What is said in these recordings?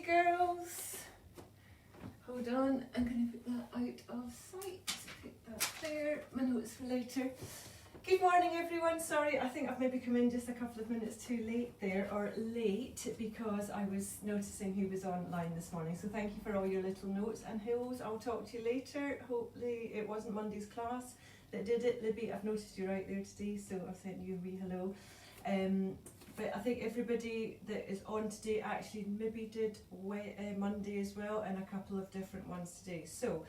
girls. Hold on, I'm going to put that out of sight. Put that there, my notes for later. Good morning everyone. Sorry, I think I've maybe come in just a couple of minutes too late there, or late, because I was noticing who was online this morning. So thank you for all your little notes and hills. I'll talk to you later. Hopefully it wasn't Monday's class that did it. Libby, I've noticed you're out there today, so I've sent you a wee hello. But I think everybody that is on today actually maybe did Monday as well, and a couple of different ones today. So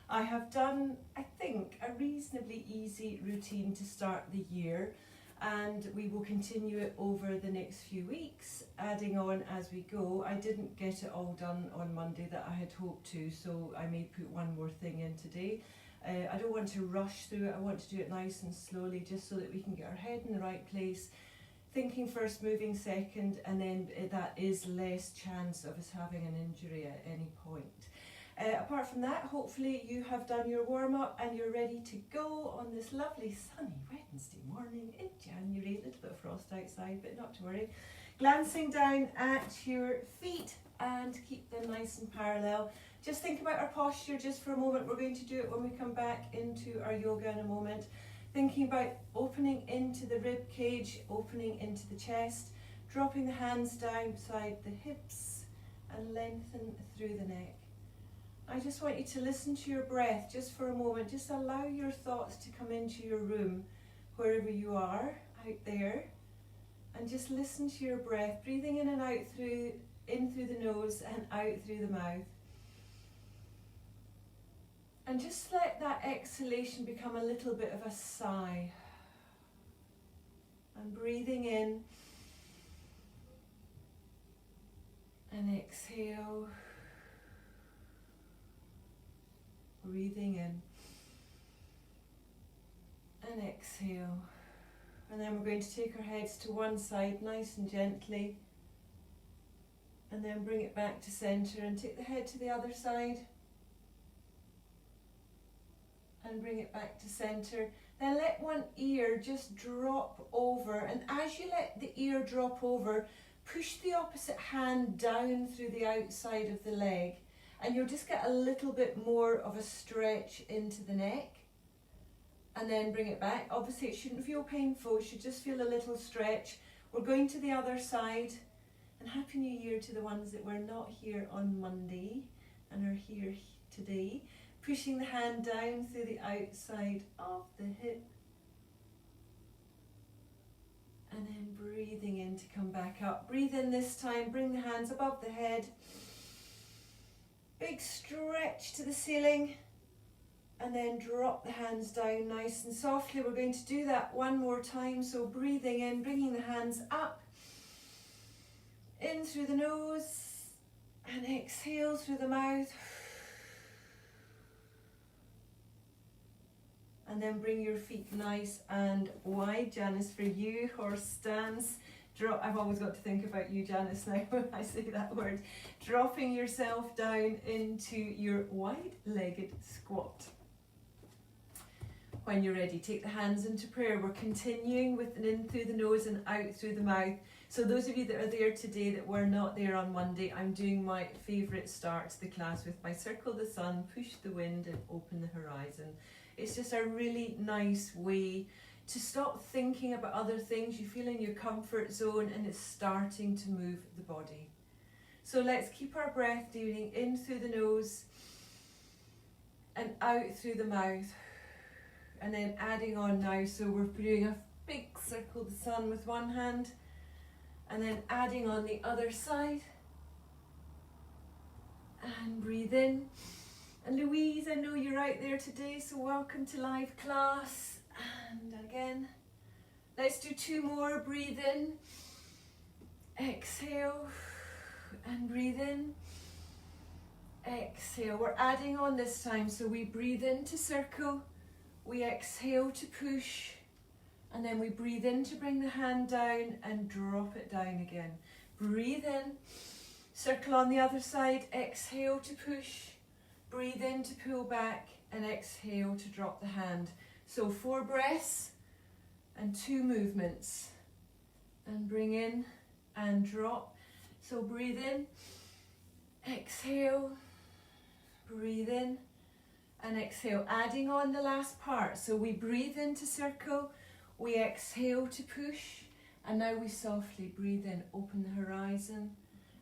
I have done, I think, a reasonably easy routine to start the year, and we will continue it over the next few weeks, adding on as we go. I didn't get it all done on Monday that I had hoped to, so I may put one more thing in today. I don't want to rush through it. I want to do it nice and slowly, just so that we can get our head in the right place. Thinking first, moving second, and then that is less chance of us having an injury at any point. Apart from that, hopefully you have done your warm-up and you're ready to go on this lovely sunny Wednesday morning in January. A little bit of frost outside, but not to worry. Glancing down at your feet and keep them nice and parallel. Just think about our posture just for a moment. We're going to do it when we come back into our yoga in a moment. Thinking about opening into the rib cage, opening into the chest, dropping the hands down beside the hips and lengthen through the neck. I just want you to listen to your breath just for a moment. Just allow your thoughts to come into your room, wherever you are, out there, and just listen to your breath, breathing in and out in through the nose and out through the mouth. And just let that exhalation become a little bit of a sigh. And breathing in and exhale. Breathing in and exhale. And then we're going to take our heads to one side nice and gently. And then bring it back to centre and take the head to the other side. And bring it back to centre. Then let one ear just drop over, and as you let the ear drop over, push the opposite hand down through the outside of the leg, and you'll just get a little bit more of a stretch into the neck, and then bring it back. Obviously it shouldn't feel painful, it should just feel a little stretch. We're going to the other side, and Happy New Year to the ones that were not here on Monday and are here today. Pushing the hand down through the outside of the hip. And then breathing in to come back up. Breathe in this time, bring the hands above the head. Big stretch to the ceiling. And then drop the hands down nice and softly. We're going to do that one more time. So breathing in, bringing the hands up. In through the nose. And exhale through the mouth. And then bring your feet nice and wide. Janice, for you, horse stance. Drop. I've always got to think about you, Janice, now when I say that word. Dropping yourself down into your wide-legged squat. When you're ready, take the hands into prayer. We're continuing with an in through the nose and out through the mouth. So those of you that are there today that were not there on Monday, I'm doing my favourite start to the class with my circle the sun, push the wind and open the horizon. It's just a really nice way to stop thinking about other things. You feel in your comfort zone and it's starting to move the body. So let's keep our breath doing in through the nose and out through the mouth. And then adding on now, so we're doing a big circle the sun with one hand and then adding on the other side. And breathe in. And Louise, I know you're out there today, so welcome to live class. And again, let's do two more. Breathe in, exhale, and breathe in, exhale. We're adding on this time, so we breathe in to circle, we exhale to push, and then we breathe in to bring the hand down and drop it down again. Breathe in, circle on the other side, exhale to push. Breathe in to pull back and exhale to drop the hand. So 4 breaths and 2 movements. And bring in and drop. So breathe in Exhale, breathe in, and exhale, adding on the last part. So we breathe into circle, we exhale to push, and now we softly breathe in, open the horizon,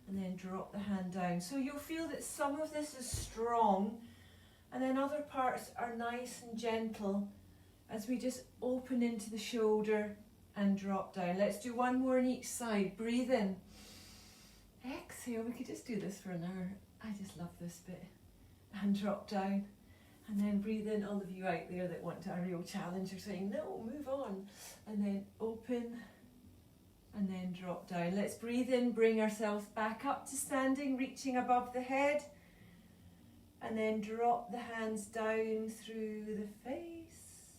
and then drop the hand down. So you'll feel that some of this is strong, and then other parts are nice and gentle as we just open into the shoulder and drop down. Let's do one more on each side. Breathe in. Exhale. We could just do this for an hour. I just love this bit. And drop down. And then breathe in, all of you out there that want a real challenge are saying, no, move on. And then open and then drop down. Let's breathe in, bring ourselves back up to standing, reaching above the head. And then drop the hands down through the face.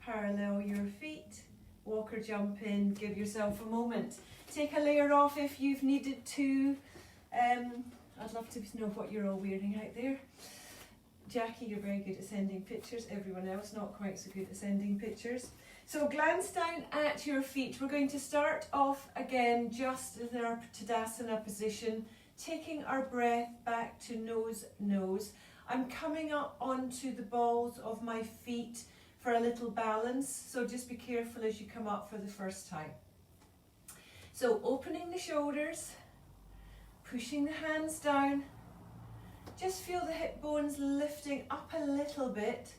Parallel your feet. Walk or jump in, give yourself a moment. Take a layer off if you've needed to. I'd love to know what you're all wearing out there. Jackie, you're very good at sending pictures. Everyone else not quite so good at sending pictures. So glance down at your feet. We're going to start off again just in our Tadasana position, taking our breath back to nose. I'm coming up onto the balls of my feet for a little balance, so just be careful as you come up for the first time. So opening the shoulders, pushing the hands down, just feel the hip bones lifting up a little bit,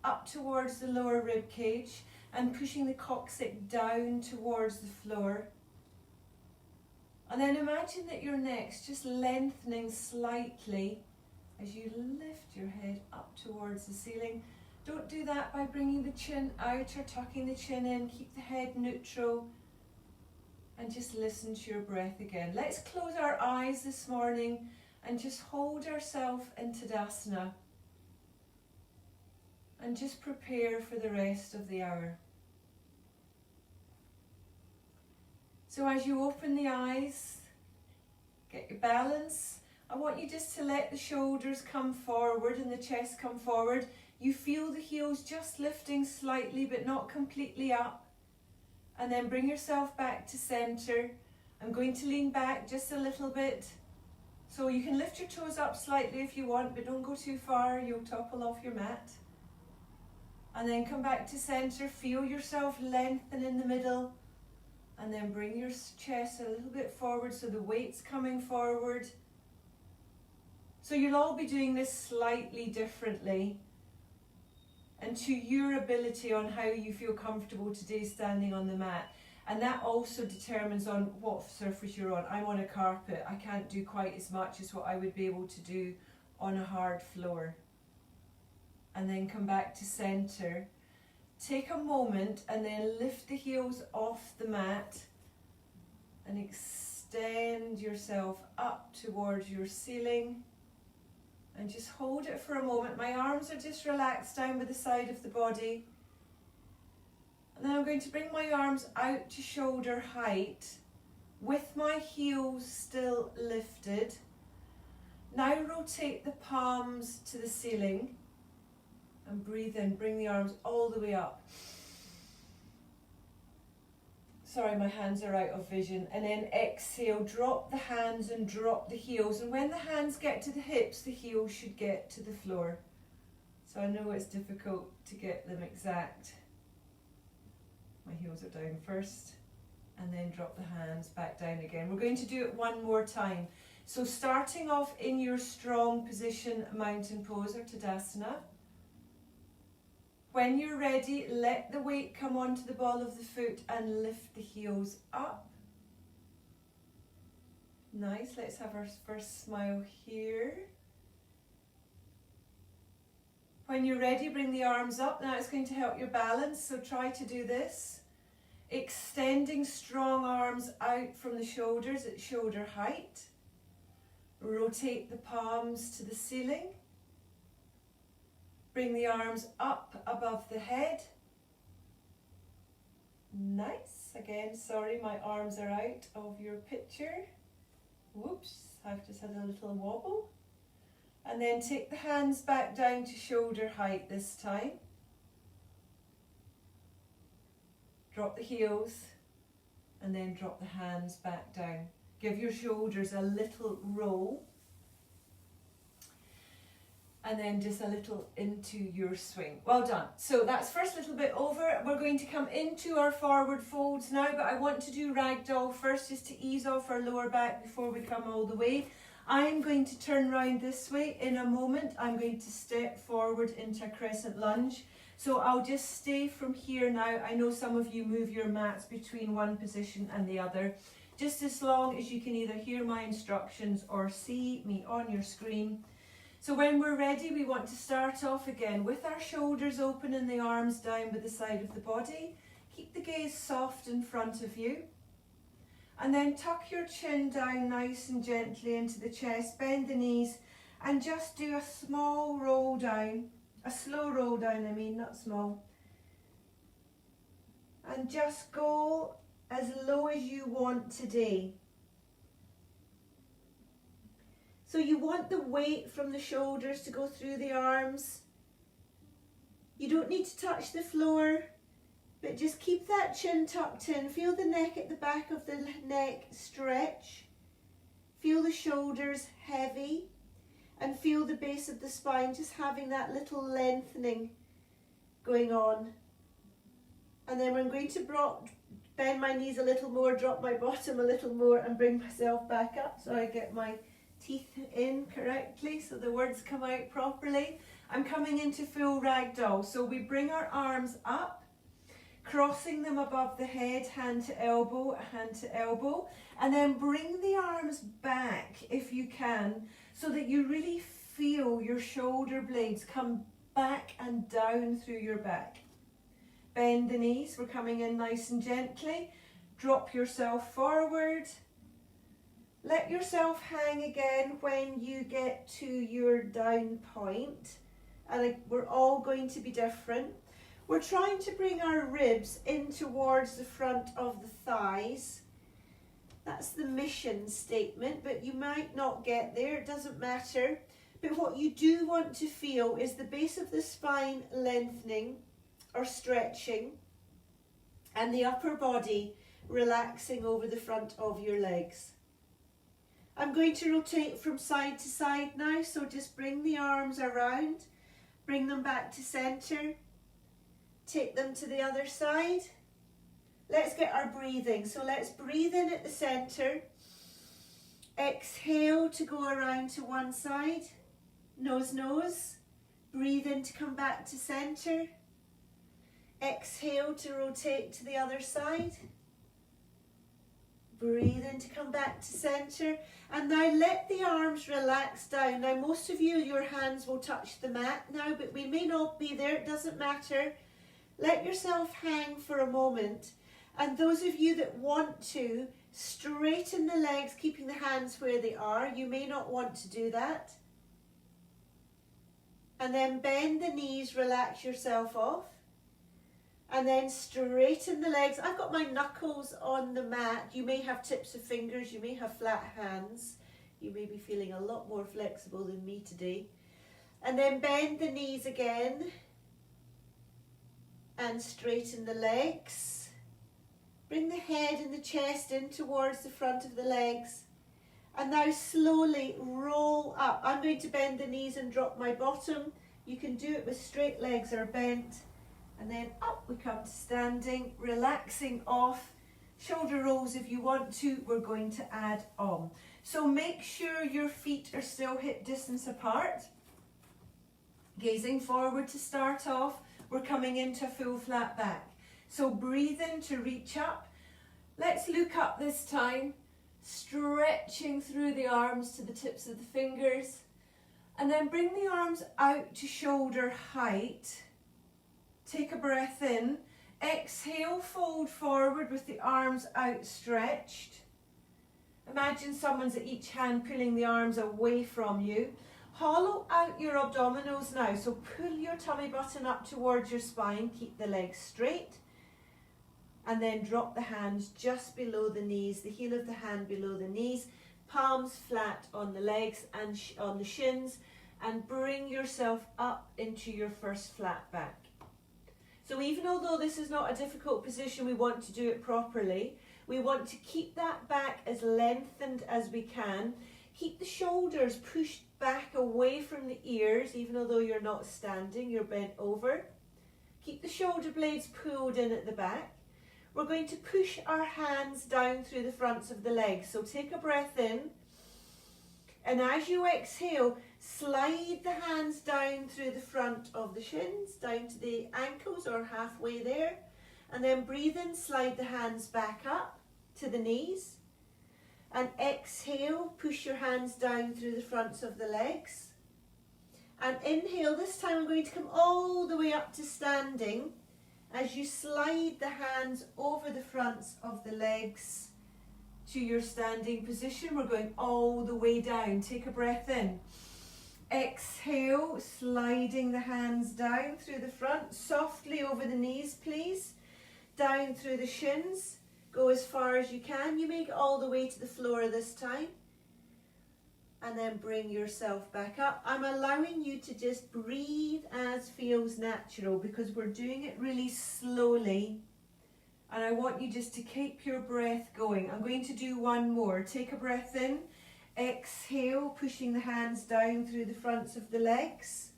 up towards the lower rib cage, and pushing the coccyx down towards the floor. And then imagine that your neck's just lengthening slightly as you lift your head up towards the ceiling. Don't do that by bringing the chin out or tucking the chin in. Keep the head neutral and just listen to your breath again. Let's close our eyes this morning and just hold ourselves in Tadasana and just prepare for the rest of the hour. So as you open the eyes, get your balance. I want you just to let the shoulders come forward and the chest come forward. You feel the heels just lifting slightly but not completely up. And then bring yourself back to center. I'm going to lean back just a little bit. So you can lift your toes up slightly if you want, but don't go too far, you'll topple off your mat. And then come back to center, feel yourself lengthen in the middle. And then bring your chest a little bit forward so the weight's coming forward. So you'll all be doing this slightly differently, and to your ability on how you feel comfortable today standing on the mat. And that also determines on what surface you're on. I'm on a carpet. I can't do quite as much as what I would be able to do on a hard floor. And then come back to center. Take a moment and then lift the heels off the mat and extend yourself up towards your ceiling. And just hold it for a moment. My arms are just relaxed down by the side of the body. And then I'm going to bring my arms out to shoulder height with my heels still lifted. Now rotate the palms to the ceiling and breathe in. Bring the arms all the way up. Sorry, my hands are out of vision. And then exhale, drop the hands and drop the heels. And when the hands get to the hips, the heels should get to the floor. So I know it's difficult to get them exact. My heels are down first. And then drop the hands back down again. We're going to do it one more time. So starting off in your strong position, mountain pose or Tadasana. When you're ready, let the weight come onto the ball of the foot and lift the heels up. Nice, let's have our first smile here. When you're ready, bring the arms up. Now it's going to help your balance, so try to do this. Extending strong arms out from the shoulders at shoulder height. Rotate the palms to the ceiling. Bring the arms up above the head. Nice. Again, sorry, my arms are out of your picture. Whoops, I've just had a little wobble. And then take the hands back down to shoulder height this time. Drop the heels and then drop the hands back down. Give your shoulders a little roll. and then just a little into your swing. Well done. So that's first little bit over. We're going to come into our forward folds now, but I want to do ragdoll first just to ease off our lower back before we come all the way. I'm going to turn round this way in a moment. I'm going to step forward into a crescent lunge. So I'll just stay from here now. I know some of you move your mats between one position and the other. Just as long as you can either hear my instructions or see me on your screen. So when we're ready, we want to start off again with our shoulders open and the arms down by the side of the body. Keep the gaze soft in front of you. And then tuck your chin down nice and gently into the chest, bend the knees, and just do a small roll down, a slow roll down, not small. And just go as low as you want today. So you want the weight from the shoulders to go through the arms. You don't need to touch the floor, but just keep that chin tucked in. Feel the neck at the back of the neck stretch. Feel the shoulders heavy, and feel the base of the spine just having that little lengthening going on. And then I'm going to bend my knees a little more, drop my bottom a little more, and bring myself back up so I get my teeth in correctly, so the words come out properly. I'm coming into full ragdoll. So we bring our arms up, crossing them above the head, hand to elbow, and then bring the arms back if you can, so that you really feel your shoulder blades come back and down through your back. Bend the knees, we're coming in nice and gently. Drop yourself forward. Let yourself hang again when you get to your down point. And we're all going to be different. We're trying to bring our ribs in towards the front of the thighs. That's the mission statement, but you might not get there, it doesn't matter. But what you do want to feel is the base of the spine lengthening or stretching, and the upper body relaxing over the front of your legs. I'm going to rotate from side to side now, so just bring the arms around, bring them back to centre, take them to the other side. Let's get our breathing. So let's breathe in at the centre, exhale to go around to one side, nose, breathe in to come back to centre, exhale to rotate to the other side. Breathe in to come back to centre, and now let the arms relax down. Now most of you, your hands will touch the mat now, but we may not be there, it doesn't matter. Let yourself hang for a moment, and those of you that want to, straighten the legs, keeping the hands where they are. You may not want to do that. And then bend the knees, relax yourself off. And then straighten the legs. I've got my knuckles on the mat. You may have tips of fingers, you may have flat hands. You may be feeling a lot more flexible than me today. And then bend the knees again. And straighten the legs. Bring the head and the chest in towards the front of the legs. And now slowly roll up. I'm going to bend the knees and drop my bottom. You can do it with straight legs or bent. And then up we come to standing, relaxing off. Shoulder rolls if you want to, we're going to add on. So make sure your feet are still hip distance apart. Gazing forward to start off, we're coming into a full flat back. So breathe in to reach up. Let's look up this time, stretching through the arms to the tips of the fingers. And then bring the arms out to shoulder height. Take a breath in. Exhale, fold forward with the arms outstretched. Imagine someone's at each hand pulling the arms away from you. Hollow out your abdominals now. So pull your tummy button up towards your spine. Keep the legs straight. And then drop the hands just below the knees, the heel of the hand below the knees, palms flat on the legs and on the shins, and bring yourself up into your first flat back. So even although this is not a difficult position, we want to do it properly. We want to keep that back as lengthened as we can. Keep the shoulders pushed back away from the ears, even though you're not standing, you're bent over. Keep the shoulder blades pulled in at the back. We're going to push our hands down through the fronts of the legs. So take a breath in, and as you exhale, slide the hands down through the front of the shins, down to the ankles or halfway there. And then breathe in, slide the hands back up to the knees. And exhale, push your hands down through the fronts of the legs. And inhale, this time I'm going to come all the way up to standing as you slide the hands over the fronts of the legs to your standing position. We're going all the way down. Take a breath in. Exhale, sliding the hands down through the front, softly over the knees, please. Down through the shins. Go as far as you can. You make it all the way to the floor this time. And then bring yourself back up. I'm allowing you to just breathe as feels natural because we're doing it really slowly. And I want you just to keep your breath going. I'm going to do one more. Take a breath in. Exhale, pushing the hands down through the fronts of the legs.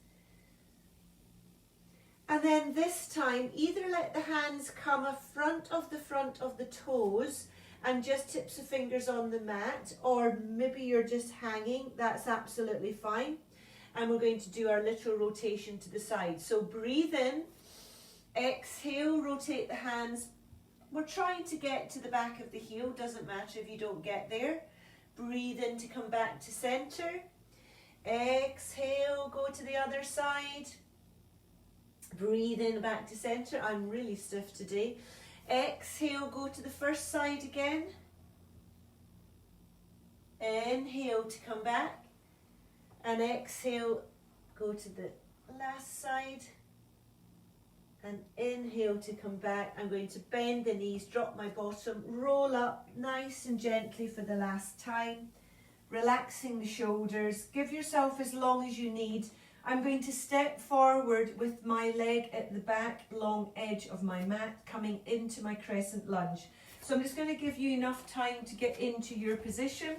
And then this time, either let the hands come in front of the toes and just tips of fingers on the mat, or maybe you're just hanging, that's absolutely fine. And we're going to do our little rotation to the side. So breathe in, exhale, rotate the hands. We're trying to get to the back of the heel, doesn't matter if you don't get there. Breathe in to come back to center. Exhale, go to the other side. Breathe in back to center. I'm really stiff today. Exhale, go to the first side again. Inhale to come back. And exhale, go to the last side. And inhale to come back. I'm going to bend the knees, drop my bottom, roll up nice and gently for the last time. Relaxing the shoulders. Give yourself as long as you need. I'm going to step forward with my leg at the back long edge of my mat, coming into my crescent lunge. So I'm just going to give you enough time to get into your position.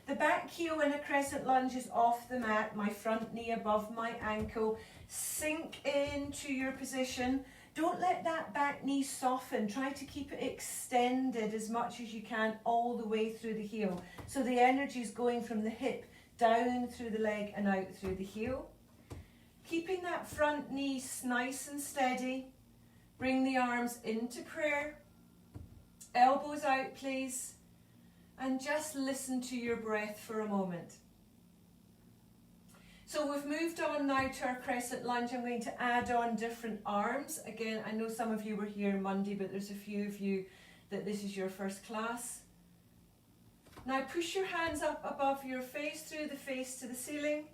The back heel in a crescent lunge is off the mat, my front knee above my ankle. Sink into your position. Don't let that back knee soften. Try to keep it extended as much as you can all the way through the heel. So the energy is going from the hip down through the leg and out through the heel. Keeping that front knee nice and steady. Bring the arms into prayer. Elbows out, please. And just listen to your breath for a moment. So we've moved on now to our crescent lunge. I'm going to add on different arms. Again, I know some of you were here Monday, but there's a few of you that this is your first class. Now push your hands up above your face, through the face to the ceiling.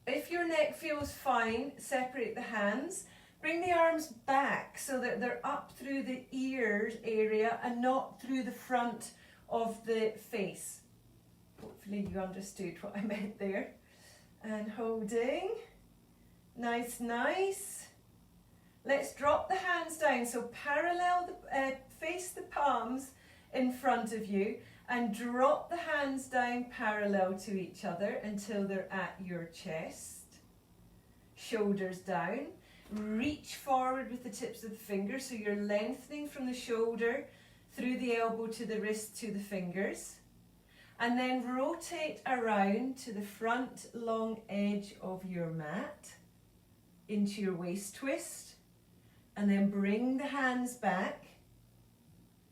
If your neck feels fine, separate the hands. Bring the arms back so that they're up through the ears area and not through the front of the face. Hopefully you understood what I meant there. And holding. Nice, nice. Let's drop the hands down. So parallel, face the palms in front of you and drop the hands down parallel to each other until they're at your chest. Shoulders down. Reach forward with the tips of the fingers so you're lengthening from the shoulder through the elbow to the wrist to the fingers. And then rotate around to the front long edge of your mat into your waist twist. And then bring the hands back.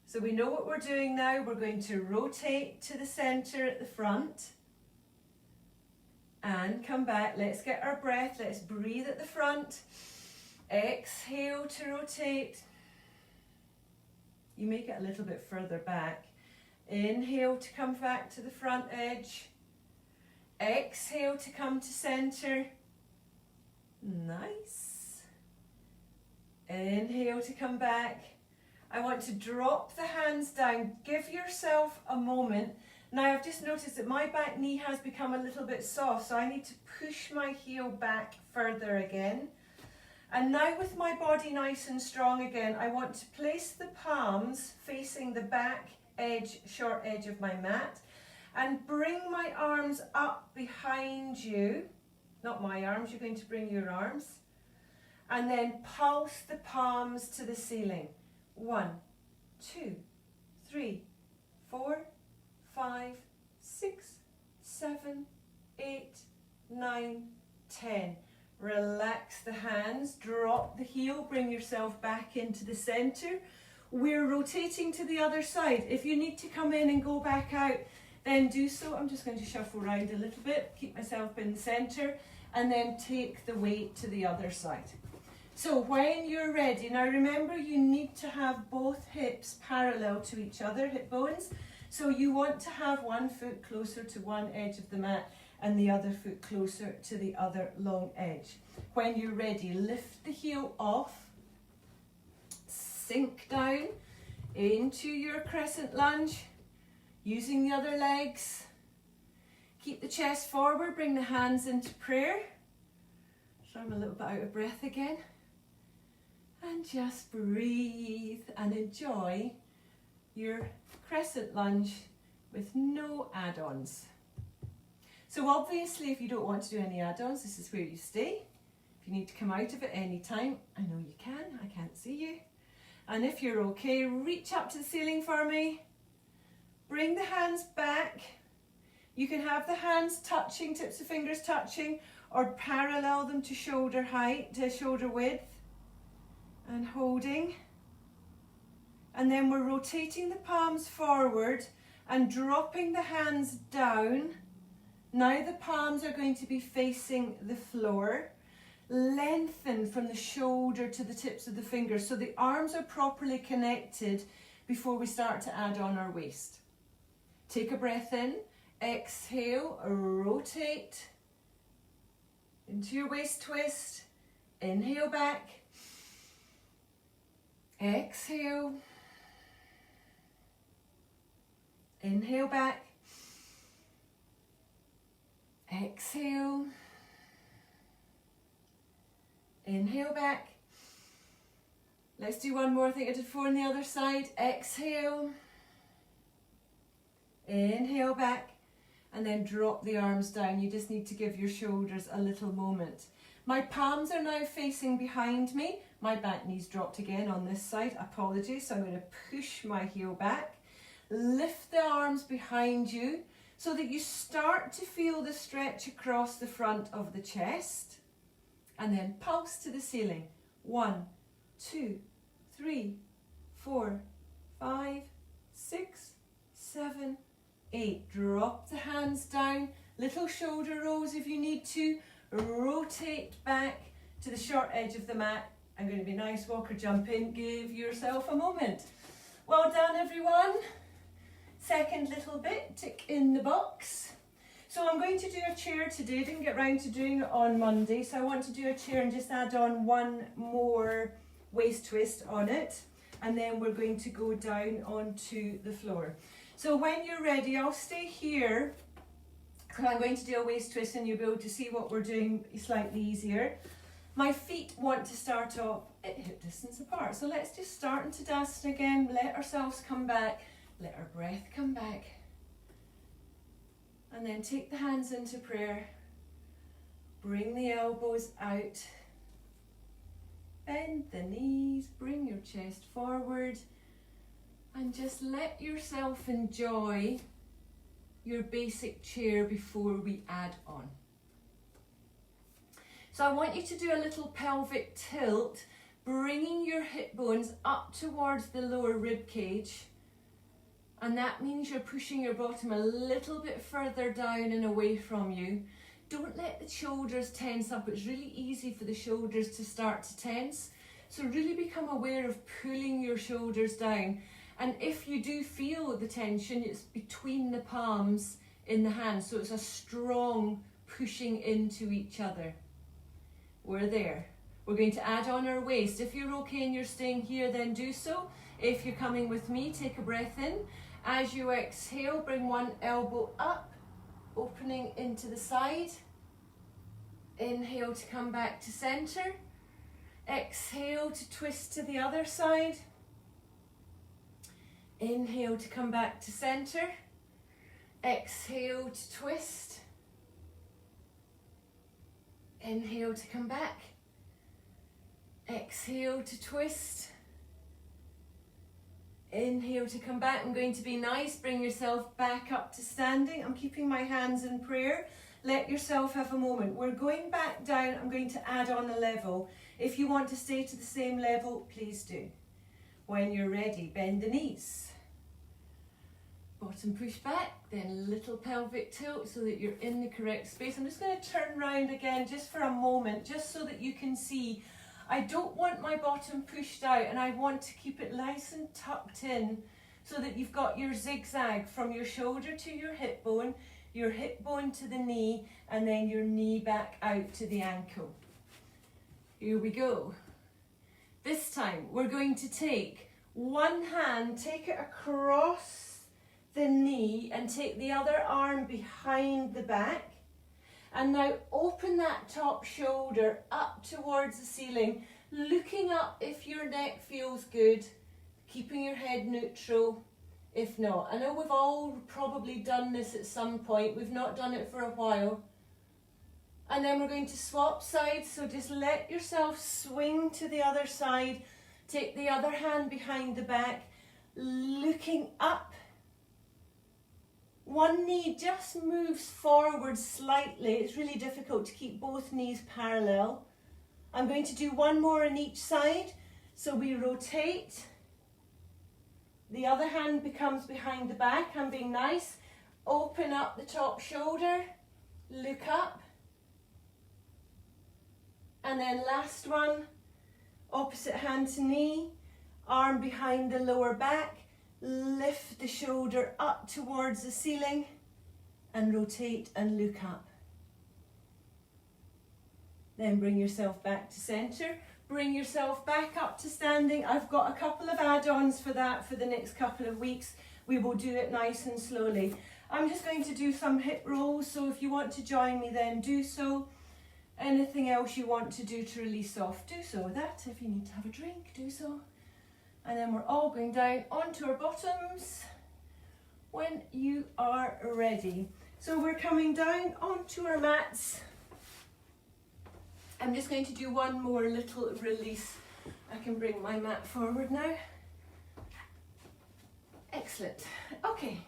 So we know what we're doing now. We're going to rotate to the center at the front. And come back. Let's get our breath. Let's breathe at the front. Exhale to rotate. You make it a little bit further back. Inhale to come back to the front edge. Exhale to come to center. Nice. Inhale to come back. I want to drop the hands down. Give yourself a moment. Now I've just noticed that my back knee has become a little bit soft, so I need to push my heel back further again. And now with my body nice and strong again, I want to place the palms facing the back edge, short edge of my mat. and bring my arms up behind you. Not my arms, you're going to bring your arms. And then pulse the palms to the ceiling. 1, 2, 3, 4, 5, 6, 7, 8, 9, 10. Relax the hands, drop the heel, bring yourself back into the center. We're rotating to the other side. If you need to come in and go back out, then do so. I'm just going to shuffle around a little bit, keep myself in the center, and then take the weight to the other side. So when you're ready, now remember you need to have both hips parallel to each other, hip bones. So you want to have one foot closer to one edge of the mat and the other foot closer to the other long edge. When you're ready, lift the heel off, sink down into your crescent lunge, using the other legs. Keep the chest forward, bring the hands into prayer. So I'm a little bit out of breath again. And just breathe and enjoy your crescent lunge with no add-ons. So obviously if you don't want to do any add-ons, this is where you stay. If you need to come out of it any time, I know you can, I can't see you. And if you're okay, reach up to the ceiling for me. Bring the hands back. You can have the hands touching, tips of fingers touching, or parallel them to shoulder height, to shoulder width. And holding. And then we're rotating the palms forward and dropping the hands down. Now the palms are going to be facing the floor. Lengthen from the shoulder to the tips of the fingers so the arms are properly connected before we start to add on our waist. Take a breath in, exhale, rotate into your waist twist, inhale back, exhale, inhale back, exhale, inhale back. Let's do one more thing I did before on the other side. Exhale, inhale back, and then drop the arms down. You just need to give your shoulders a little moment. My palms are now facing behind me. My back knee's dropped again on this side. Apologies. So I'm going to push my heel back. Lift the arms behind you so that you start to feel the stretch across the front of the chest. And then pulse to the ceiling. 1, 2, 3, 4, 5, 6, 7, 8. Drop the hands down. Little shoulder rolls if you need to. Rotate back to the short edge of the mat. I'm going to be nice, walk or jump in. Give yourself a moment. Well done, everyone. Second little bit, tick in the box. So I'm going to do a chair today. Didn't get round to doing it on Monday, so I want to do a chair and just add on one more waist twist on it, and then we're going to go down onto the floor. So when you're ready, I'll stay here. I'm going to do a waist twist and you'll be able to see what we're doing slightly easier. My feet want to start off at hip distance apart. So let's just start into Tadasana again. Let ourselves come back. Let our breath come back. And then take the hands into prayer. Bring the elbows out. Bend the knees. Bring your chest forward. And just let yourself enjoy your basic chair before we add on. So I want you to do a little pelvic tilt, bringing your hip bones up towards the lower rib cage. And that means you're pushing your bottom a little bit further down and away from you. Don't let the shoulders tense up. It's really easy for the shoulders to start to tense. So really become aware of pulling your shoulders down. And if you do feel the tension, it's between the palms in the hands. So it's a strong pushing into each other. We're there. We're going to add on our waist. If you're okay and you're staying here, then do so. If you're coming with me, take a breath in. As you exhale, bring one elbow up, opening into the side. Inhale to come back to center. Exhale to twist to the other side. Inhale to come back to center. Exhale to twist. Inhale to come back. Exhale to twist. Inhale to come back. I'm going to be nice. Bring yourself back up to standing. I'm keeping my hands in prayer. Let yourself have a moment. We're going back down. I'm going to add on a level. If you want to stay to the same level, please do. When you're ready, bend the knees. Bottom push back, then little pelvic tilt so that you're in the correct space. I'm just going to turn round again just for a moment, just so that you can see. I don't want my bottom pushed out, and I want to keep it nice and tucked in so that you've got your zigzag from your shoulder to your hip bone to the knee, and then your knee back out to the ankle. Here we go. This time we're going to take one hand, take it across the knee and take the other arm behind the back, and now open that top shoulder up towards the ceiling, looking up if your neck feels good, keeping your head neutral. If not, I know we've all probably done this at some point. We've not done it for a while. And then we're going to swap sides, so just let yourself swing to the other side. Take the other hand behind the back, looking up. One knee just moves forward slightly. It's really difficult to keep both knees parallel. I'm going to do one more on each side. So we rotate. The other hand becomes behind the back. I'm being nice. Open up the top shoulder. Look up. And then last one. Opposite hand to knee. Arm behind the lower back. Lift the shoulder up towards the ceiling and rotate and look up. Then bring yourself back to center. Bring yourself back up to standing. I've got a couple of add-ons for that for the next couple of weeks. We will do it nice and slowly. I'm just going to do some hip rolls, so if you want to join me then do so. Anything else you want to do to release off, do so. That, if you need to have a drink, do so. And then we're all going down onto our bottoms when you are ready. So we're coming down onto our mats. I'm just going to do one more little release. I can bring my mat forward now. Excellent. Okay.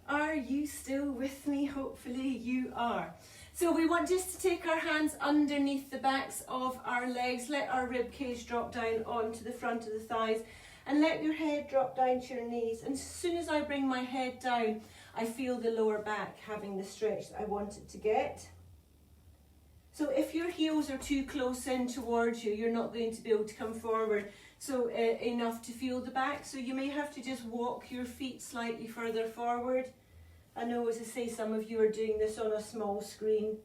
Are you still with me? Hopefully you are. So we want just to take our hands underneath the backs of our legs, let our rib cage drop down onto the front of the thighs, and let your head drop down to your knees. And as soon as I bring my head down, I feel the lower back having the stretch that I want it to get. So if your heels are too close in towards you, you're not going to be able to come forward so enough to feel the back. So you may have to just walk your feet slightly further forward. I know, as I say, some of you are doing this on a small screen,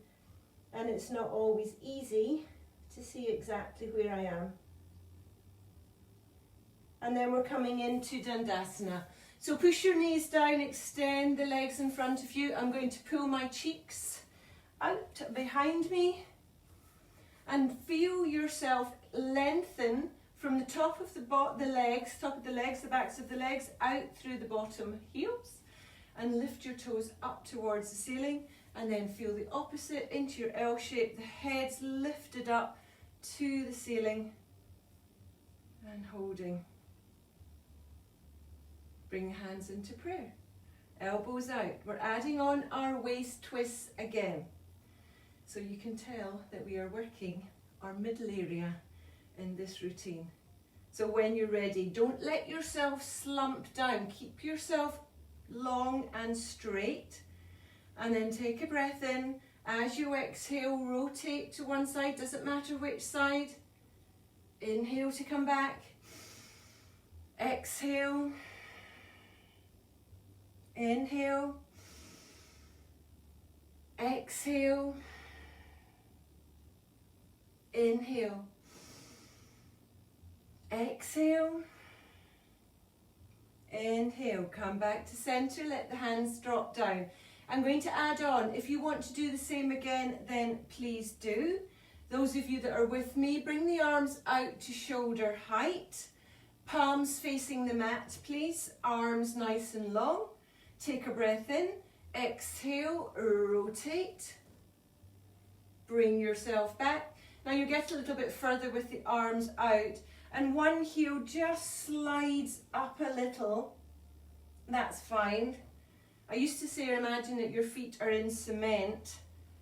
and it's not always easy to see exactly where I am. And then we're coming into Dandasana. So push your knees down, extend the legs in front of you. I'm going to pull my cheeks out behind me and feel yourself lengthen from the top of the legs, the backs of the legs, out through the bottom heels. And lift your toes up towards the ceiling, and then feel the opposite into your L shape. The head's lifted up to the ceiling and holding. Bring your hands into prayer. Elbows out. We're adding on our waist twists again. So you can tell that we are working our middle area in this routine. So when you're ready, don't let yourself slump down. Keep yourself long and straight, and then take a breath in. As you exhale, rotate to one side, doesn't matter which side. Inhale to come back. Exhale. Inhale. Exhale. Inhale. Exhale. Inhale, come back to center, let the hands drop down. I'm going to add on, if you want to do the same again, then please do. Those of you that are with me, bring the arms out to shoulder height. Palms facing the mat, please. Arms nice and long. Take a breath in. Exhale, rotate. Bring yourself back. Now you get a little bit further with the arms out, and one heel just slides up a little. That's fine. I used to say imagine that your feet are in cement,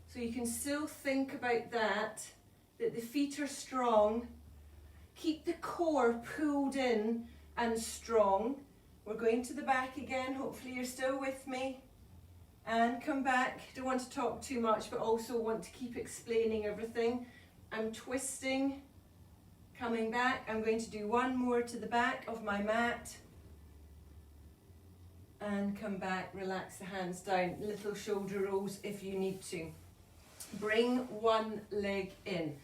so you can still think about that the feet are strong. Keep the core pulled in and strong. We're going to the back again. Hopefully you're still with me. And come back. Don't want to talk too much, but also want to keep explaining everything. I'm twisting, coming back. I'm going to do one more to the back of my mat. And come back, relax the hands down. Little shoulder rolls if you need to. Bring one leg in.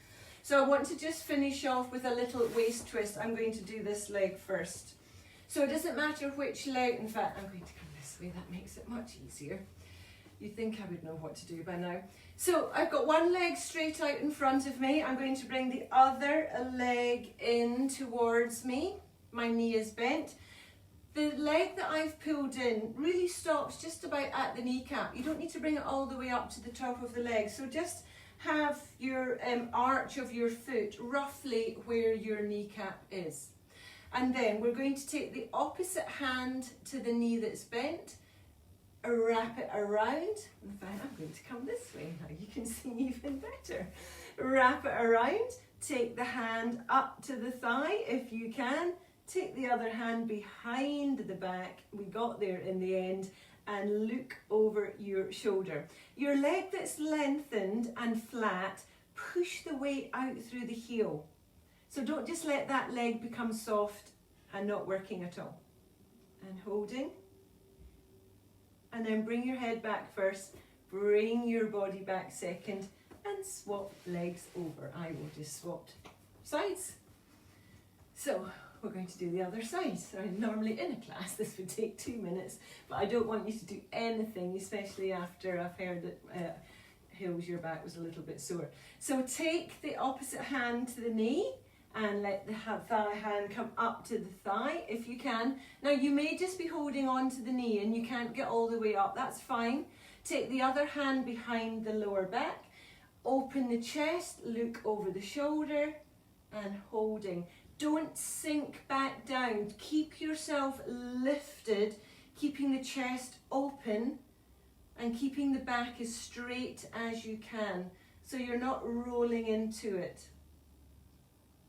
So I want to just finish off with a little waist twist. I'm going to do this leg first. So it doesn't matter which leg, in fact, I'm going to come this way, that makes it much easier. You'd think I would know what to do by now. So I've got one leg straight out in front of me. I'm going to bring the other leg in towards me. My knee is bent. The leg that I've pulled in really stops just about at the kneecap. You don't need to bring it all the way up to the top of the leg. So just have your arch of your foot roughly where your kneecap is. And then we're going to take the opposite hand to the knee that's bent, wrap it around. In fact, I'm going to come this way now, you can see even better. Wrap it around, take the hand up to the thigh if you can, take the other hand behind the back, we got there in the end, and look over your shoulder. Your leg that's lengthened and flat, push the weight out through the heel. So don't just let that leg become soft and not working at all. And holding. And then bring your head back first, bring your body back second, and swap legs over. I will just swap sides. So we're going to do the other side. So normally in a class this would take 2 minutes, but I don't want you to do anything, especially after I've heard that Hills, your back was a little bit sore. So take the opposite hand to the knee and let the thigh hand come up to the thigh if you can. Now you may just be holding on to the knee and you can't get all the way up, that's fine. Take the other hand behind the lower back, open the chest, look over the shoulder and holding. Don't sink back down, keep yourself lifted, keeping the chest open and keeping the back as straight as you can so you're not rolling into it.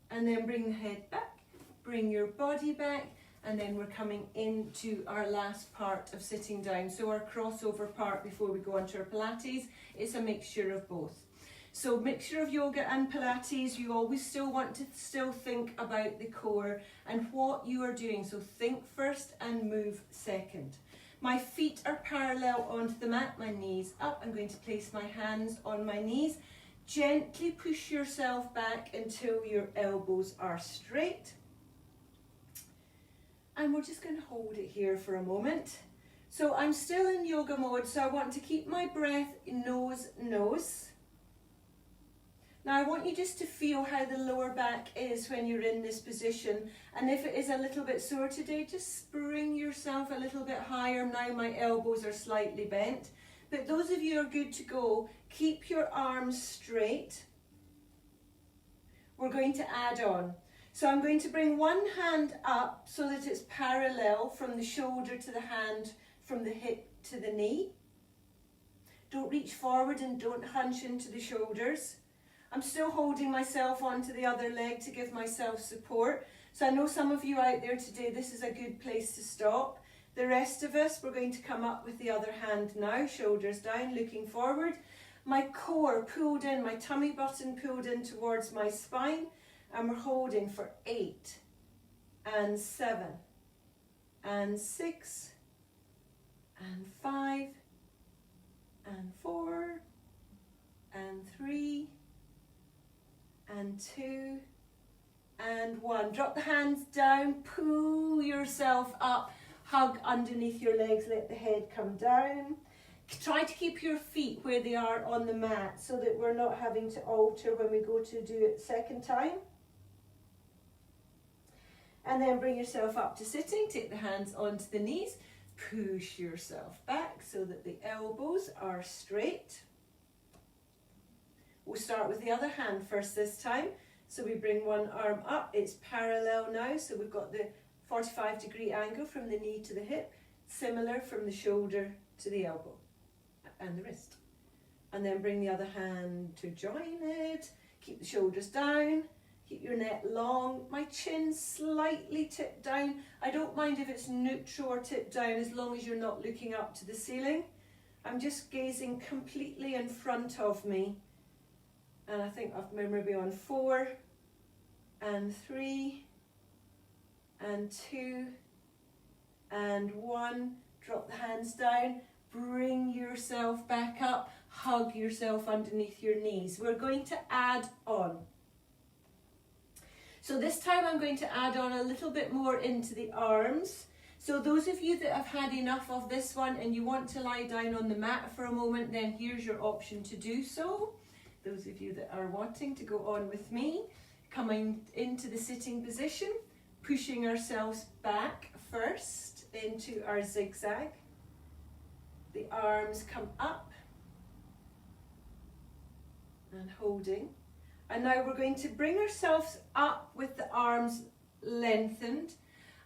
And then bring the head back, bring your body back, and then we're coming into our last part of sitting down. So our crossover part before we go on to our Pilates, it's a mixture of both. So mixture of yoga and Pilates, you always still want to think about the core and what you are doing. So think first and move second. My feet are parallel onto the mat, my knees up. I'm going to place my hands on my knees. Gently push yourself back until your elbows are straight. And we're just going to hold it here for a moment. So I'm still in yoga mode, so I want to keep my breath nose. Now I want you just to feel how the lower back is when you're in this position. And if it is a little bit sore today, just bring yourself a little bit higher. Now my elbows are slightly bent. But those of you who are good to go, keep your arms straight. We're going to add on. So I'm going to bring one hand up so that it's parallel from the shoulder to the hand, from the hip to the knee. Don't reach forward and don't hunch into the shoulders. I'm still holding myself onto the other leg to give myself support. So I know some of you out there today, this is a good place to stop. The rest of us, we're going to come up with the other hand now, shoulders down, looking forward. My core pulled in, my tummy button pulled in towards my spine, and we're holding for 8 and 7 and 6 and 5 and 4 and 3 and 2 and 1. Drop the hands down, pull yourself up. Hug underneath your legs, let the head come down. Try to keep your feet where they are on the mat so that we're not having to alter when we go to do it second time. And then bring yourself up to sitting, take the hands onto the knees, push yourself back so that the elbows are straight. We'll start with the other hand first this time. So we bring one arm up, it's parallel now, so we've got the 45-degree angle from the knee to the hip, similar from the shoulder to the elbow and the wrist. And then bring the other hand to join it, keep the shoulders down, keep your neck long, my chin slightly tipped down. I don't mind if it's neutral or tipped down as long as you're not looking up to the ceiling. I'm just gazing completely in front of me. And I think I've maybe on 4 and 3 and 2 and 1. Drop the hands down, bring yourself back up, hug yourself underneath your knees. We're going to add on. So this time I'm going to add on a little bit more into the arms. So those of you that have had enough of this one and you want to lie down on the mat for a moment, then here's your option to do so. Those of you that are wanting to go on with me, coming into the sitting position, pushing ourselves back first into our zigzag. The arms come up and holding. And now we're going to bring ourselves up with the arms lengthened.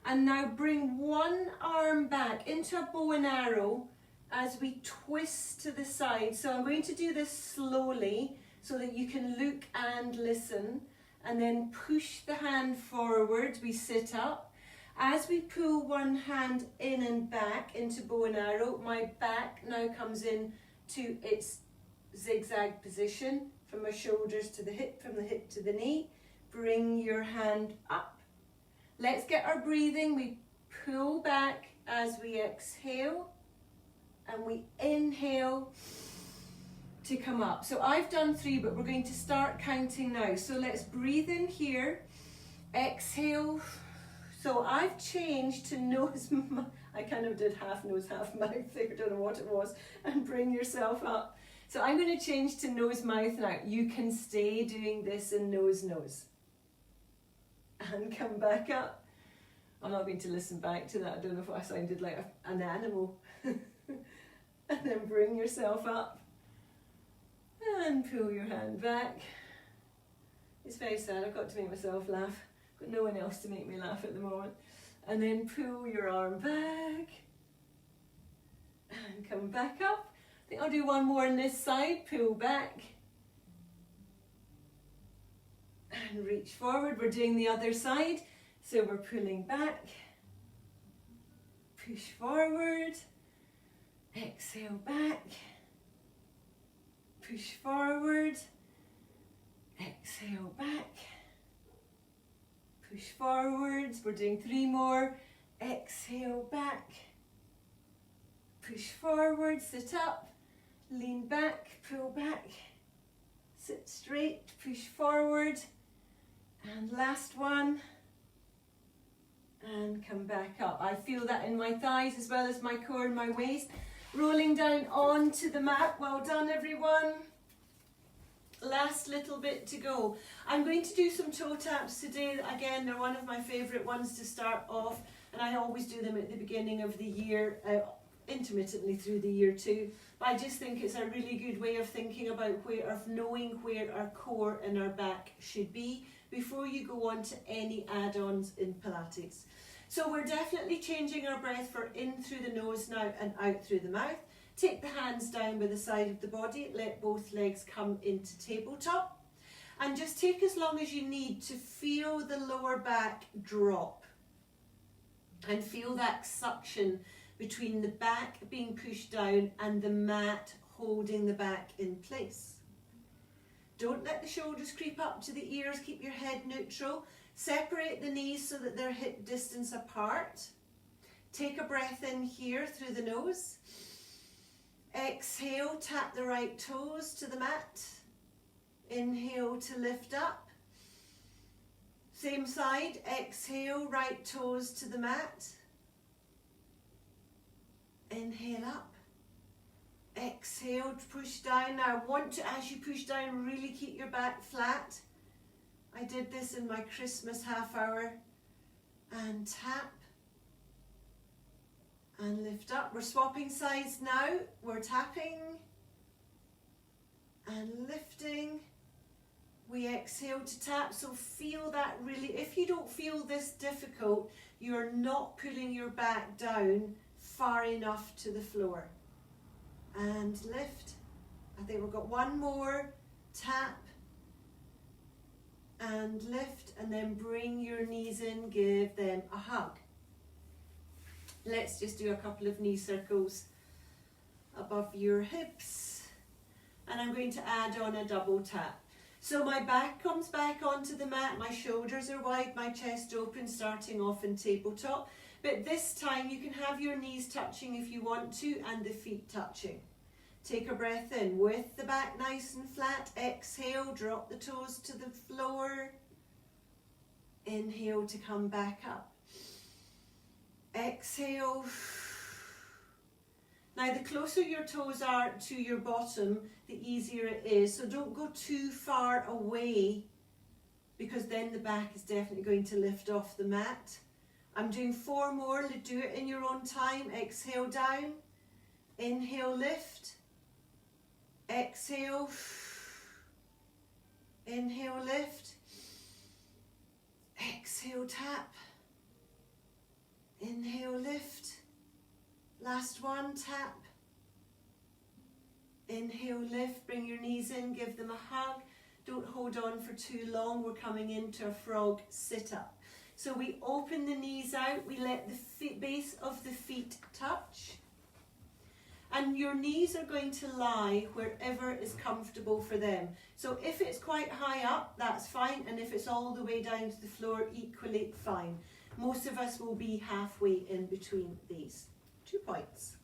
And now bring one arm back into a bow and arrow as we twist to the side. So I'm going to do this slowly so that you can look and listen, and then push the hand forward. We sit up. As we pull one hand in and back into bow and arrow, my back now comes in to its zigzag position, from my shoulders to the hip, from the hip to the knee. Bring your hand up. Let's get our breathing. We pull back as we exhale, and we inhale to come up. So I've done 3, but we're going to start counting now. So let's breathe in here, exhale. So I've changed to nose, I kind of did half nose, half mouth there, I don't know what it was, and bring yourself up. So I'm going to change to nose, mouth now. You can stay doing this in nose, nose. And come back up. I'm not going to listen back to that. I don't know if I sounded like an animal. And then bring yourself up. And pull your hand back. It's very sad, I've got to make myself laugh. Got no one else to make me laugh at the moment. And then pull your arm back. And come back up. I think I'll do one more on this side. Pull back. And reach forward. We're doing the other side. So we're pulling back. Push forward. Exhale back. Push forward, exhale back, push forwards. We're doing 3 more, exhale back, push forward, sit up, lean back, pull back, sit straight, push forward, and last one, and come back up. I feel that in my thighs as well as my core and my waist. Rolling down onto the mat. Well done, everyone. Last little bit to go. I'm going to do some toe taps today. Again, they're one of my favourite ones to start off, and I always do them at the beginning of the year, intermittently through the year too. But I just think it's a really good way of thinking about of knowing where our core and our back should be before you go on to any add-ons in Pilates. So we're definitely changing our breath for in through the nose now and out through the mouth. Take the hands down by the side of the body. Let both legs come into tabletop. And just take as long as you need to feel the lower back drop. And feel that suction between the back being pushed down and the mat holding the back in place. Don't let the shoulders creep up to the ears. Keep your head neutral. Separate the knees so that they're hip distance apart. Take a breath in here through the nose. Exhale, tap the right toes to the mat. Inhale to lift up. Same side, exhale, right toes to the mat. Inhale up. Exhale, push down. Now I want to, as you push down, really keep your back flat. I did this in my Christmas half hour. And tap. And lift up. We're swapping sides now. We're tapping and lifting. We exhale to tap, so feel that really. If you don't feel this difficult, you're not pulling your back down far enough to the floor. And lift. I think we've got one more. Tap and lift, and then bring your knees in, give them a hug. Let's just do a couple of knee circles above your hips, and I'm going to add on a double tap. So my back comes back onto the mat, my shoulders are wide, my chest open, starting off in tabletop. But this time you can have your knees touching if you want to, and the feet touching. Take a breath in with the back nice and flat. Exhale, drop the toes to the floor. Inhale to come back up. Exhale. Now the closer your toes are to your bottom, the easier it is. So don't go too far away, because then the back is definitely going to lift off the mat. I'm doing 4 more. Do it in your own time. Exhale down. Inhale, lift. Exhale. Inhale, lift. Exhale, tap. Inhale, lift. Last one, tap. Inhale, lift. Bring your knees in, give them a hug. Don't hold on for too long. We're coming into a frog sit-up. So we open the knees out. We let the base of the feet touch. And your knees are going to lie wherever is comfortable for them. So if it's quite high up, that's fine. And if it's all the way down to the floor, equally fine. Most of us will be halfway in between these 2 points.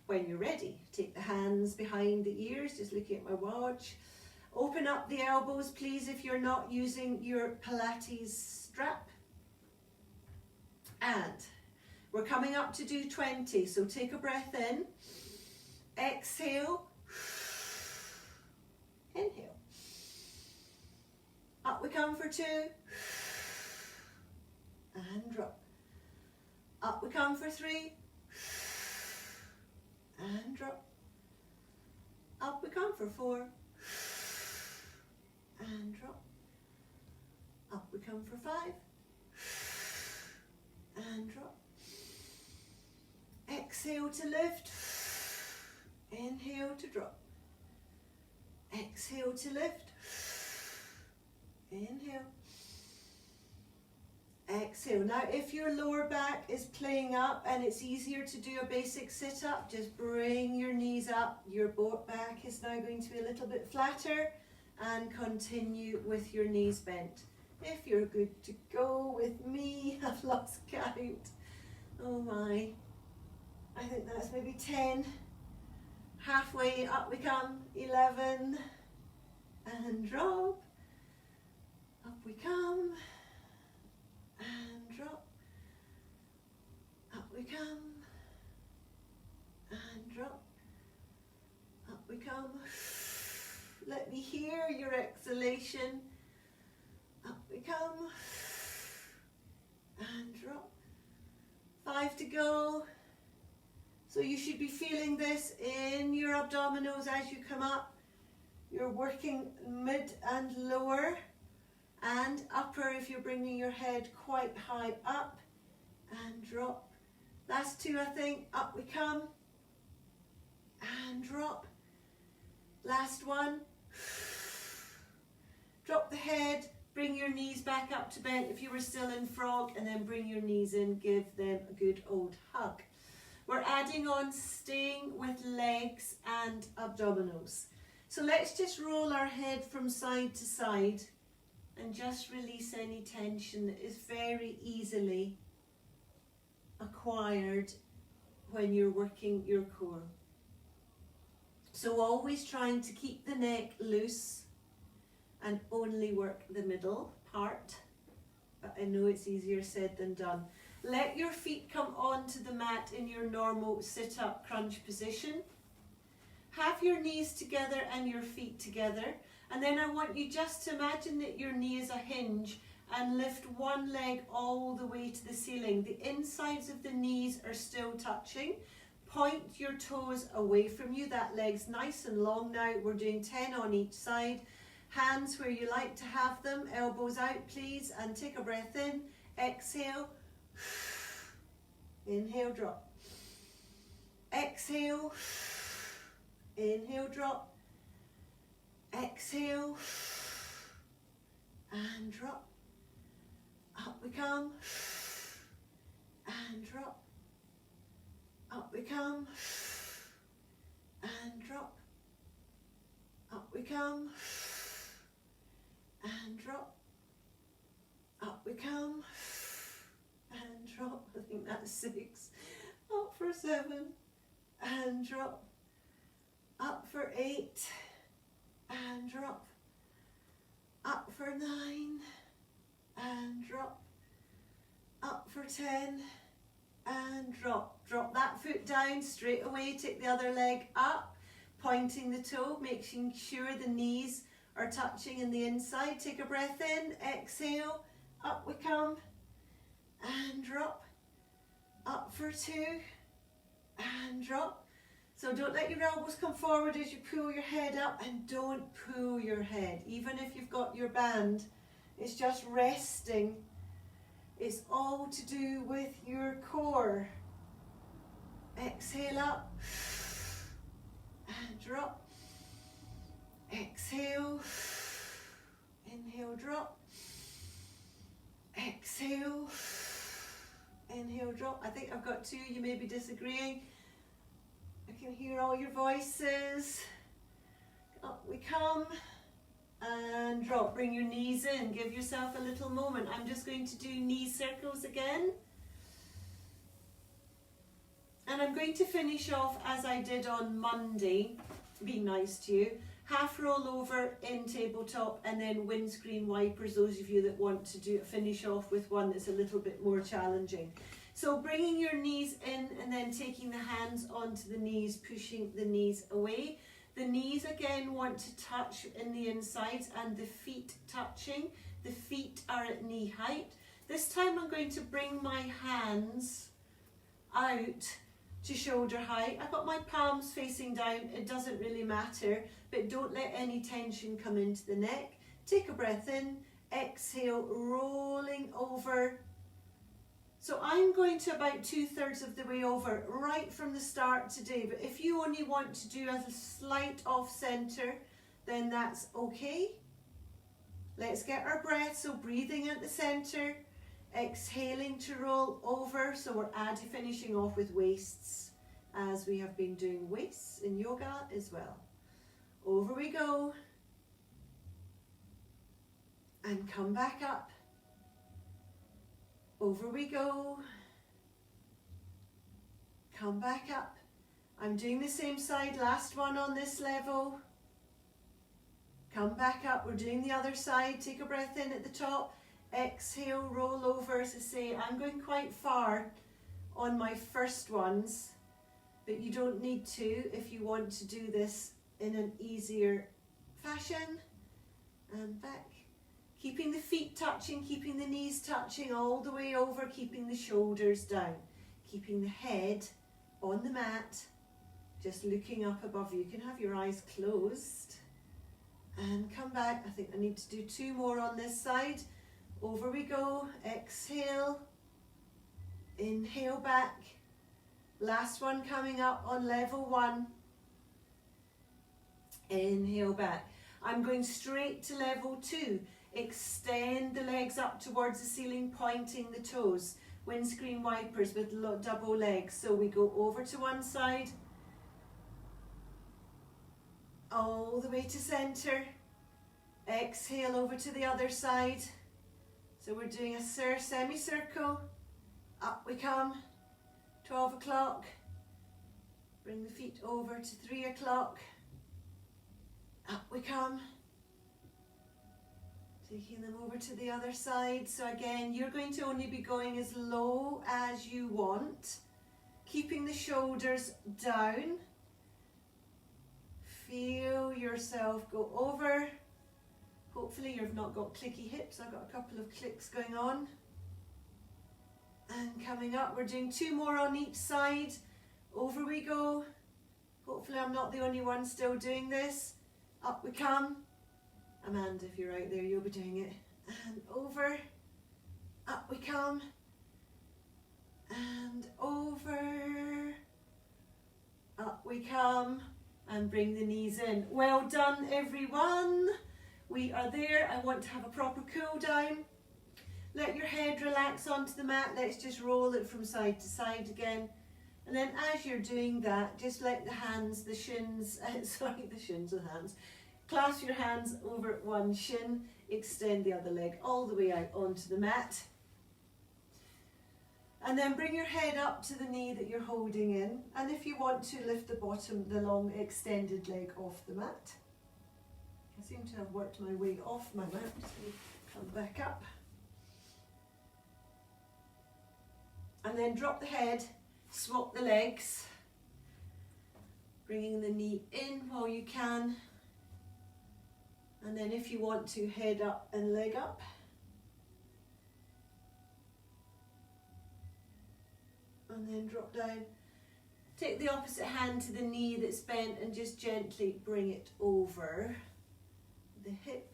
When you're ready, take the hands behind the ears, just looking at my watch. Open up the elbows, please, if you're not using your Pilates strap. And we're coming up to do 20, so take a breath in. Exhale. Inhale. Up we come for 2. And drop. Up we come for 3. And drop. Up we come for 4. And drop. Up we come for 5. And drop. Exhale to lift. Inhale to drop. Exhale to lift. Inhale. Exhale. Now if your lower back is playing up and it's easier to do a basic sit-up, just bring your knees up. Your back is now going to be a little bit flatter, and continue with your knees bent. If you're good to go with me, I've lost count. Oh my. I think that's maybe 10. Halfway up we come. 11. And drop. Up we come. And drop. Up we come. And drop. Up we come. Let me hear your exhalation. Up we come. And drop. 5 to go. So you should be feeling this in your abdominals as you come up. You're working mid and lower and upper if you're bringing your head quite high up, and drop. Last 2, I think. Up we come and drop. Last one. Drop the head, bring your knees back up to bent if you were still in frog, and then bring your knees in, give them a good old hug. We're adding on staying with legs and abdominals. So let's just roll our head from side to side and just release any tension that is very easily acquired when you're working your core. So always trying to keep the neck loose and only work the middle part, but I know it's easier said than done. Let your feet come onto the mat in your normal sit-up crunch position. Have your knees together and your feet together, and then I want you just to imagine that your knee is a hinge and lift one leg all the way to the ceiling. The insides of the knees are still touching. Point your toes away from you. That leg's nice and long now. We're doing 10 on each side. Hands where you like to have them. Elbows out, please. And take a breath in. Exhale. Inhale, drop. Exhale. Inhale, drop. Exhale. And drop. Up we come. And drop. Up we come. And drop. Up we come. And drop. Up we come. And drop. I think that's 6. Up for 7. And drop. Up for 8. And drop. Up for 9. And drop. Up for 10. And drop. Drop that foot down straight away. Take the other leg up, pointing the toe, making sure the knees are touching in the inside. Take a breath in. Exhale. Up we come. And drop. Up for 2. And drop. So don't let your elbows come forward as you pull your head up, and don't pull your head. Even if you've got your band, it's just resting. It's all to do with your core. Exhale up. And drop. Exhale. Inhale, drop. Exhale. Inhale, drop. I think I've got 2. You may be disagreeing. I can hear all your voices. Up we come. And drop. Bring your knees in. Give yourself a little moment. I'm just going to do knee circles again. And I'm going to finish off as I did on Monday. Be nice to you. Half roll over in tabletop, and then windscreen wipers, those of you that want to finish off with one that's a little bit more challenging. So bringing your knees in and then taking the hands onto the knees, pushing the knees away. The knees again want to touch in the insides, and the feet touching. The feet are at knee height. This time I'm going to bring my hands out to shoulder height. I've got my palms facing down. It doesn't really matter, but don't let any tension come into the neck. Take a breath in. Exhale, rolling over. So I'm going to about 2/3 of the way over right from the start today, but if you only want to do a slight off center, then that's okay. Let's get our breath, so breathing at the center, exhaling to roll over. So we're finishing off with waists, as we have been doing waists in yoga as well. Over we go. And come back up. Over we go. Come back up. I'm doing the same side, last one on this level. Come back up. We're doing the other side. Take a breath in at the top. Exhale, roll over. As I say, I'm going quite far on my first ones, but you don't need to if you want to do this in an easier fashion. And back. Keeping the feet touching, keeping the knees touching all the way over, keeping the shoulders down, keeping the head on the mat, just looking up above you. You can have your eyes closed. And come back. I think I need to do 2 more on this side. Over we go. Exhale. Inhale back. Last one coming up on level 1. Inhale back. I'm going straight to level 2. Extend the legs up towards the ceiling, pointing the toes. Windscreen wipers with double legs. So we go over to one side, all the way to center. Exhale over to the other side. So we're doing a semicircle. Up we come. 12 o'clock. Bring the feet over to 3 o'clock. Up we come. Taking them over to the other side. So again, you're going to only be going as low as you want. Keeping the shoulders down. Feel yourself go over Hopefully you've not got clicky hips. I've got a couple of clicks going on. And coming up, we're doing 2 more on each side. Over we go. Hopefully I'm not the only one still doing this. Up we come. Amanda, if you're out there, you'll be doing it. And over. Up we come. And over. Up we come. And bring the knees in. Well done, everyone. We are there. I want to have a proper cool down. Let your head relax onto the mat. Let's just roll it from side to side again. And then as you're doing that, just let the hands, the shins, the shins and hands, clasp your hands over one shin, extend the other leg all the way out onto the mat. And then bring your head up to the knee that you're holding in. And if you want to, lift the bottom, the long extended leg off the mat. I seem to have worked my way off my mat, so come back up. And then drop the head, swap the legs, bringing the knee in while you can. And then if you want to, head up and leg up. And then drop down. Take the opposite hand to the knee that's bent and just gently bring it over the hip.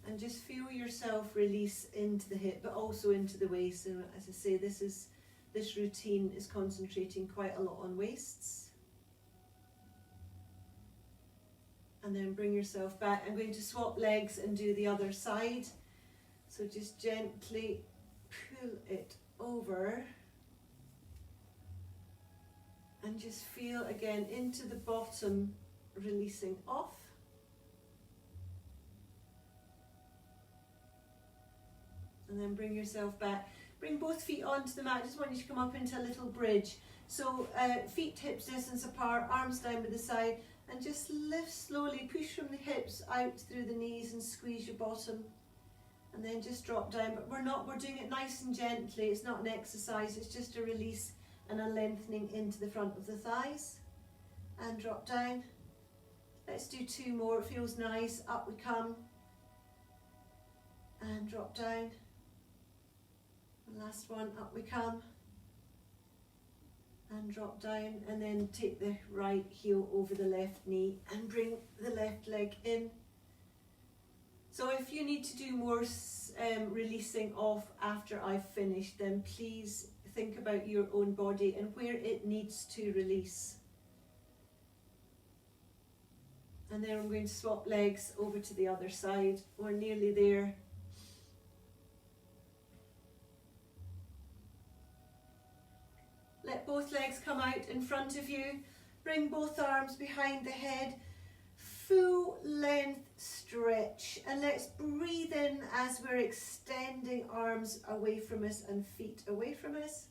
And just feel yourself release into the hip, but also into the waist. And as I say, this routine is concentrating quite a lot on waists. And then bring yourself back. I'm going to swap legs and do the other side. So just gently pull it over. And just feel again into the bottom, releasing off. And then bring yourself back. Bring both feet onto the mat. I just want you to come up into a little bridge. So feet hips distance apart, arms down by the side, and just lift slowly. Push from the hips out through the knees and squeeze your bottom. And then just drop down. But we're doing it nice and gently. It's not an exercise, it's just a release and a lengthening into the front of the thighs. And drop down. Let's do 2 more. It feels nice. Up we come. And drop down. Last one, up we come and drop down, and then take the right heel over the left knee and bring the left leg in. So if you need to do more releasing off after I've finished, then please think about your own body and where it needs to release. And then I'm going to swap legs over to the other side. We're nearly there. Let both legs come out in front of you. Bring both arms behind the head. Full length stretch. And let's breathe in as we're extending arms away from us and feet away from us.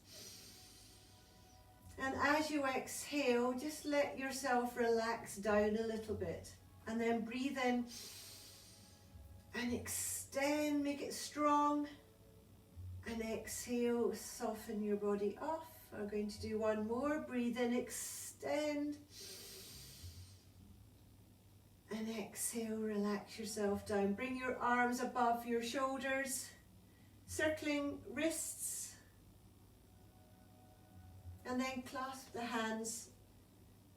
And as you exhale, just let yourself relax down a little bit. And then breathe in and extend, make it strong. And exhale, soften your body off. I'm going to do 1 more. Breathe in, extend. And exhale, relax yourself down. Bring your arms above your shoulders, circling wrists. And then clasp the hands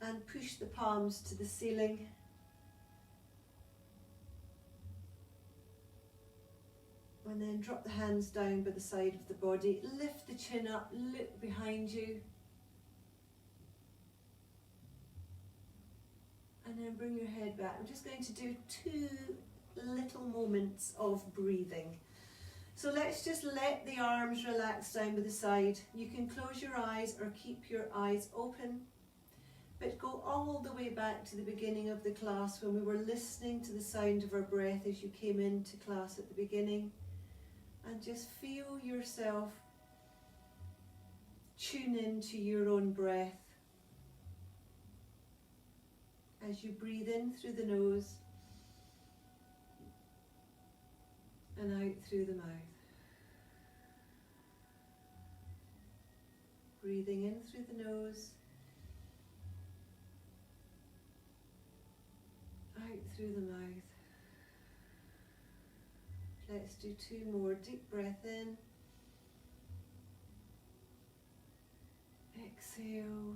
and push the palms to the ceiling. And then drop the hands down by the side of the body. Lift the chin up, look behind you. And then bring your head back. I'm just going to do 2 little moments of breathing. So let's just let the arms relax down by the side. You can close your eyes or keep your eyes open. But go all the way back to the beginning of the class when we were listening to the sound of our breath as you came into class at the beginning. And just feel yourself tune into your own breath as you breathe in through the nose and out through the mouth. Breathing in through the nose, out through the mouth. Let's do 2 more. Deep breath in. Exhale.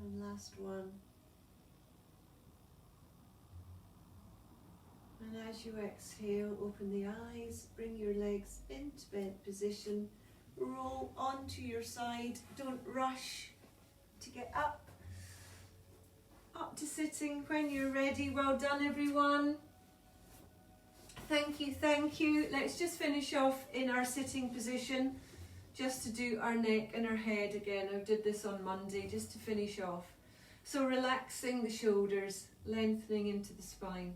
And last one. And as you exhale, open the eyes, bring your legs into bent position, roll onto your side. Don't rush to get up to sitting when you're ready. Well done, everyone. Thank you, thank you. Let's just finish off in our sitting position, just to do our neck and our head again. I did this on Monday, just to finish off. So relaxing the shoulders, lengthening into the spine.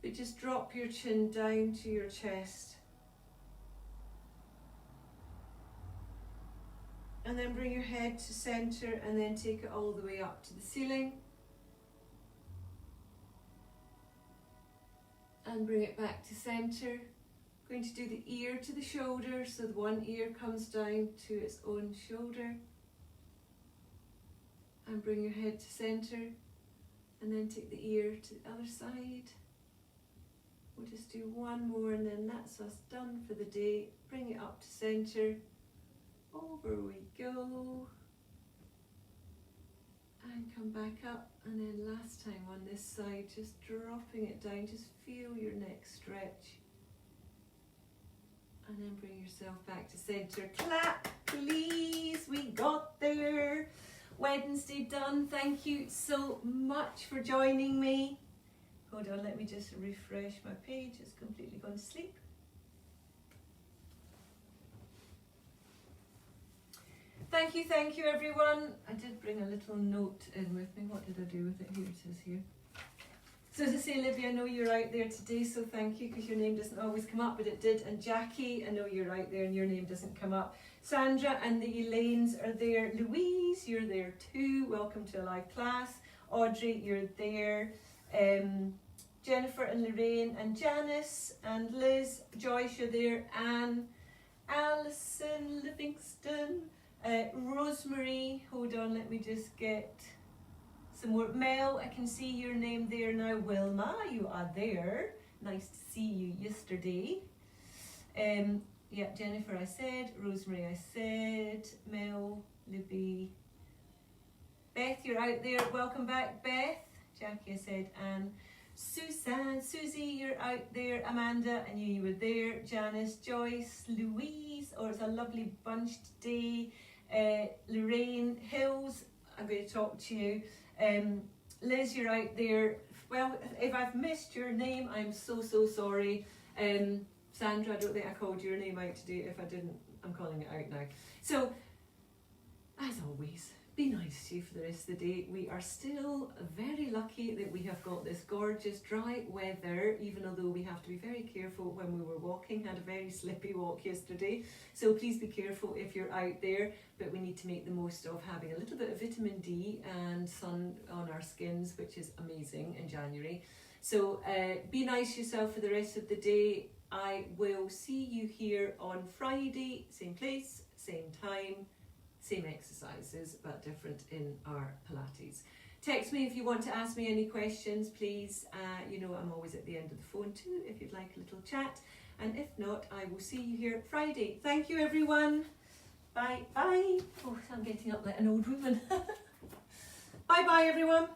But just drop your chin down to your chest. And then bring your head to centre and then take it all the way up to the ceiling. And bring it back to centre. Going to do the ear to the shoulder, so the one ear comes down to its own shoulder. And bring your head to centre. And then take the ear to the other side. We'll just do one more and then that's us done for the day. Bring it up to centre. Over we go. And come back up. And then last time on this side, just dropping it down. Just feel your neck stretch. And then bring yourself back to centre. Clap, please. We got there. Wednesday done. Thank you so much for joining me. Hold on, let me just refresh my page. It's completely gone to sleep. Thank you everyone. I did bring a little note in with me. What did I do with it? Here it is here. So to say, Libby, I know you're out there today, so thank you, because your name doesn't always come up, but it did. And Jackie, I know you're out there and your name doesn't come up. Sandra and the Elaines are there. Louise, you're there too. Welcome to a live class. Audrey, you're there. Jennifer and Lorraine and Janice and Liz, Joyce, you're there. Anne, Alison, Livingston, Rosemary, hold on, let me just get some more. Mel, I can see your name there now. Wilma, you are there. Nice to see you yesterday. Yeah, Jennifer I said, Rosemary I said, Mel, Libby. Beth, you're out there. Welcome back, Beth. Jackie I said, Anne. Susan, Susie, you're out there. Amanda, I knew you were there. Janice, Joyce, Louise, it's a lovely bunch today. Lorraine, Hills, I'm going to talk to you. Liz, you're out there. Well, if I've missed your name, I'm so sorry. Sandra, I don't think I called your name out today. If I didn't, I'm calling it out now. So, as always, be nice to you for the rest of the day. We are still very lucky that we have got this gorgeous dry weather, even although we have to be very careful when we were walking. Had a very slippy walk yesterday, so please be careful if you're out there, but we need to make the most of having a little bit of vitamin D and sun on our skins, which is amazing in January. So be nice to yourself for the rest of the day. I will see you here on Friday, same place, same time, same exercises, but different in our Pilates. Text me if you want to ask me any questions, please. You know I'm always at the end of the phone too, if you'd like a little chat. And if not, I will see you here Friday. Thank you, everyone. Bye. Bye. Oh, I'm getting up like an old woman. Bye-bye, everyone.